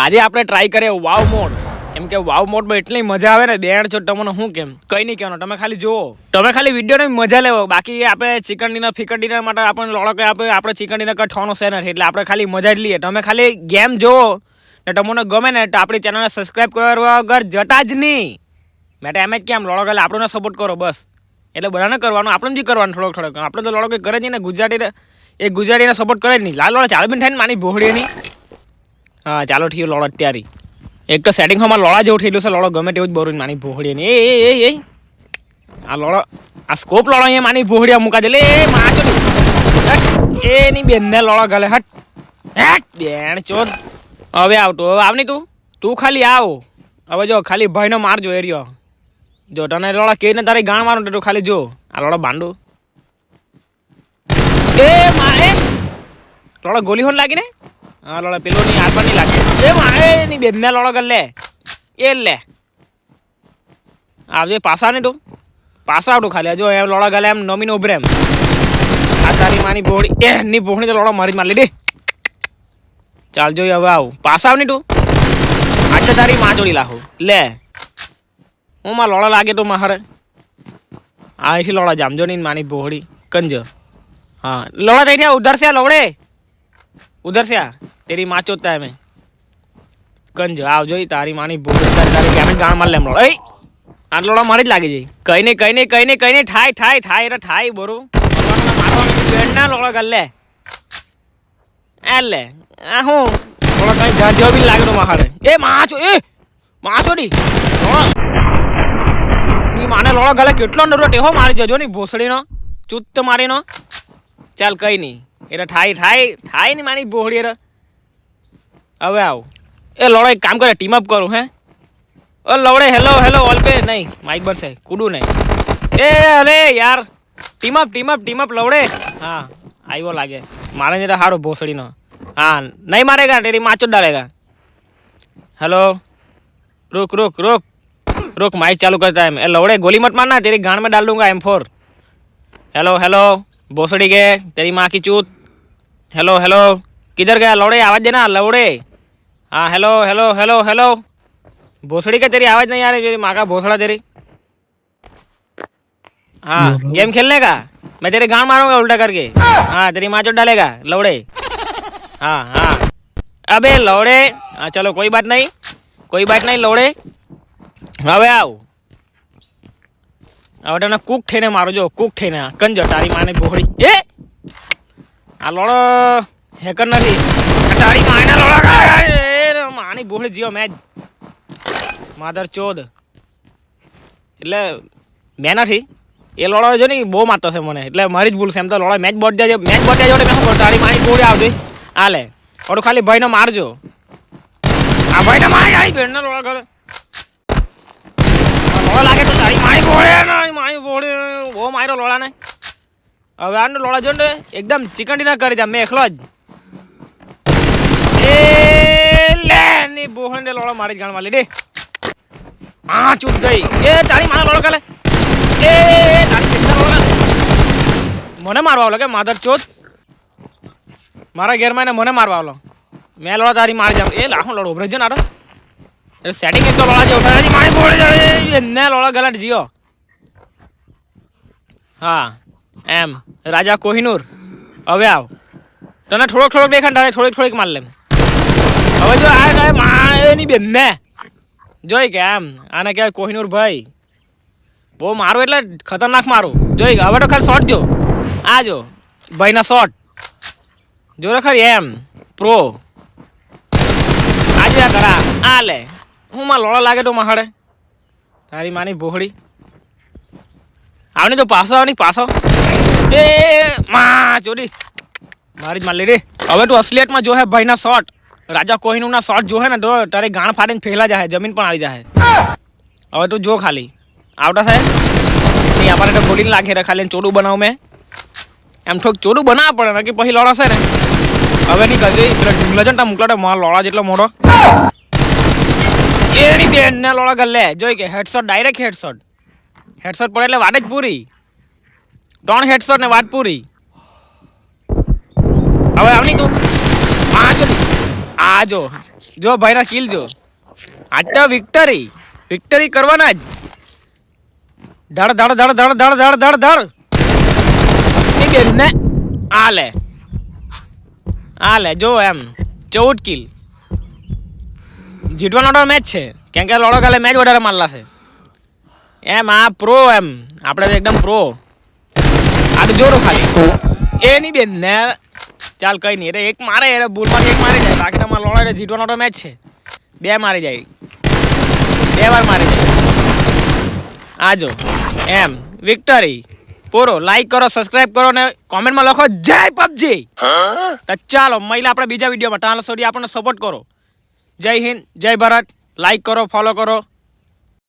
આજે આપણે ટ્રાય કરીએ વાવ મોડ. એમ કે વાવ મોડમાં એટલી મજા આવે ને બેણ છો તમને શું કેમ કઈ નહીં કહેવાનું. તમે ખાલી જુઓ, તમે ખાલી વિડીયોની મજા લેવો. બાકી આપણે ચિકન ડિનર ફિકન ડિનર માટે આપણને લોડો કે આપણે ચિકન ડિનર કઠવાનો છે નથી. એટલે આપણે ખાલી મજા જ લઈએ. તમે ખાલી ગેમ જુઓ ને તમને ગમે ને તો આપણી ચેનલને સબસ્ક્રાઈબ કરવા વગર જતા જ નહીં. મેં તો એમ જ કેમ લોડો કાલે આપણને સપોર્ટ કરો બસ. એટલે બધાને કરવાનું, આપણે જ કરવાનું થોડોક. આપણે તો લોડો કંઈ કરે જ નહીં ને ગુજરાતી એ ગુજરાતીને સપોર્ટ કરે જ નહીં. લાલ લોડા ચાલ બી થાય ને માની ભોળીની. હા ચાલો ઠીક લોડો અત્યારે એક તો સેટિંગ માં લોડા જેવું થયેલું છે. લોડો ગમે તેવું જ બરું માની ભોળીની. એ આ લોડો આ સ્કોપ લોડો અહીંયા માની ભોળિયા મૂકા દે. એ માચો એની બેનને લોડો ગલે હટ બેન ચોર. હવે આવતો હવે આવની તું ખાલી આવ. હવે જો ખાલી ભાઈનો મારજો એરિયો. જો તને લોડા કહીને તારી ગાણ મારું તું ખાલી જો આ લોડો બાંડું. એ મારે લોડો ગોલી હોન લાગી ને. હા લોડા પેલો ની હાથ નહીં લાગે. એ મારે ની બેનને લોડો કર લે. એ લે આવજે પાસા ને તું પાસા આવતું ખાલી જો એમ લોડા ગલે એમ નમીને ઉભરે એમ. આ તારી માની ભોળી એની ભોળી તો લોડો મારી મારી દે. ચાલ જોઈ હવે આવ પાસા આવ ની તું. આજે તારી માં જોડી લાખું લે. હું માં લોડા લાગે તો મારે અહીંથી લોડા જામજો નહીં માની ભોળી કંજો. हाँ लोड़ा देखिए उधर से लोड़े उधर से तेरी माँ चोता है मैं कंज आओ जो तारी मानी बोल तारी कैमरे गान मार ले लोड़ा ए आ लोड़ा मारी જ લાગી જાય. કઈ નહીં ઠાય રે ઠાય બોરો બેડના લોડા કર લે. એ લે આ હું લોડા કઈ જાજો બી લાગે તો મારે એ માચોડી ની માને લોડા ગલે કેટલો નરો ટેહો મારી જજો ની ભોસડીનો ચુત્ત મારીનો. ચાલ કઈ નહીં એટલે થાય ને માની બોહડી રે. હવે આવ એ લોડો એક કામ કરે ટીમ અપ કરું હે. ઓ લવડે હેલો ઓલ પે નહીં માઇક બનશે કુડું નહીં. એ અરે યાર ટીમ અપ લવડે. હા આવ્યો લાગે મારે જરા સારું ભોસડીનો. हाँ नहीं मारेगा तेरी माँ चोट डालेगा. हेलो रुक माइक चालू करता है. ए लौड़े गोली मत मारना तेरी गांड में डाल दूंगा M4. हेलो भोसड़ी के तेरी माँ की चूत. हेलो किधर गया लौड़े आवाज देना लौड़े. हाँ हेलो भोसड़ी के तेरी आवाज नहीं आ रही. तेरी माँ का भोसड़ा तेरी. हाँ गेम खेलने का मैं तेरी गांड मारूंगा उल्टा करके. हाँ तेरी माँ चोट डालेगा लौड़े. हाँ अबे लौड़े. हाँ चलो कोई बात नहीं लौड़े. હવે આવ હવે તને કુક થઈને મારો જો કુક થઈને કંજો તારી માને ભોળી. એ આ લોડો હેકર નથી તારી માને લોડા માની ભોળી જીઓ મેચ માધર ચોદ. એટલે મેં નથી એ લોડો જો ને બહુ મારતો છે મને એટલે મારી જ ભૂલ છે. એમ તો લોડા મેચ બોટ જાય જોડે મેં શું તારી માની ભોળી આવતી આ લે ઓડું ખાલી ભાઈને મારજો. આ ભાઈને મારી આવી બેનનો લોડા કરે લાગે તો તારી મારી બોળે બહુ માર્યો લોડા ને. હવે આનો લોડા જો ને એકદમ ચિકન ડિનર કરી દે મેં એકલો જ. એ લે ની બોહને લોડા મારી ગાણ મારી દે. હા ચૂપ ગઈ. એ તારી મારા લોડા કાલે એ તારી લોડા મને મારવા આવલો કે માધર ચોથ મારા ઘેરમાં મને મારવા આવલો. મેં લોડા તારી મારી જામ. એ લાખો લોડો ઉભરે છે ને સેટિંગ એક તો લોડા જેવું થાય મારી બોડી જાય ને લોડા ગલટ જીઓ. હા એમ રાજા કોહિનૂર. હવે આવ તને થોડોક દેખાણ તારે થોડીક માર લેમ. હવે જો આ માની બેન ને જોઈ કે આમ આને કહેવાય કોહિનૂર ભાઈ. બહુ મારું એટલે ખતરનાક મારું જોઈ. હવે તો ખાલી શોટ જો આ જો ભાઈના શોટ જો ખરી એમ પ્રો આજે આ કરા આ લે. હું માં લોડા લાગે તો માહડે તારી માની ભોહડી આવની તો પાછો. એ માં ચોરી મારી જ માર લે રે. હવે તું અસલિયતમાં જો હે ભાઈના શોટ રાજા કોહિનૂરના શોટ જો હે ને તો તારે ગાણ ફાડીને ફેલા જાય જમીન પણ આવી જાય. હવે તું જો ખાલી આવતા થાય નહીં આપણને તો ગોળી લાગે રે ખાલી ચોડું બનાવું મેં એમ થોડુંક ચોડું બનાવવા પડે ને કે પછી લોડા છે ને. હવે નહીં કરજો પેલા ઢીંગલો છે ને ત્યાં મોકલાટો મારા લોડા જેટલો મોટો એની બેનને લોડા ગલ્લે જોઈ કે હેડશોટ ડાયરેક્ટ હેડશોટ પડે એટલે વાત જ પૂરી. 3 હેડશોટ ને વાત પૂરી. હવે આવની તું આ આ જો ભાઈના કિલ જો. આજ તો વિક્ટરી કરવાના જ. ધડ ધડ ધડ ધડ ધડ ધડ ધડ ધડ ની બેન ને આ લે જો એમ 14 કિલ. જીતવાનો મેચ છે કેમ કે લોડો કાલે મેચ વધારે મારલા છે એમ. આ પ્રો એમ આપણે એકદમ પ્રો. આ તો જોરો ખાલી એ નહીં બેન ને. ચાલ કઈ નહીં, એક મારે બોલમાંથી એક મારી જાય, બાકી તમારે લોડો જીતવાનો મેચ છે. 2 મારી જાય, 2 વાર મારી જાય. આજો એમ વિક્ટરી પૂરો. લાઈક કરો, સબસ્ક્રાઇબ કરો ને કોમેન્ટમાં લખો જય પબજી. તો ચાલો મહિલા આપણે બીજા વિડીયોમાં ટાલ સોડી આપણને સપોર્ટ કરો. જય હિન્દ, જય ભારત. લાઈક કરો, ફોલો કરો.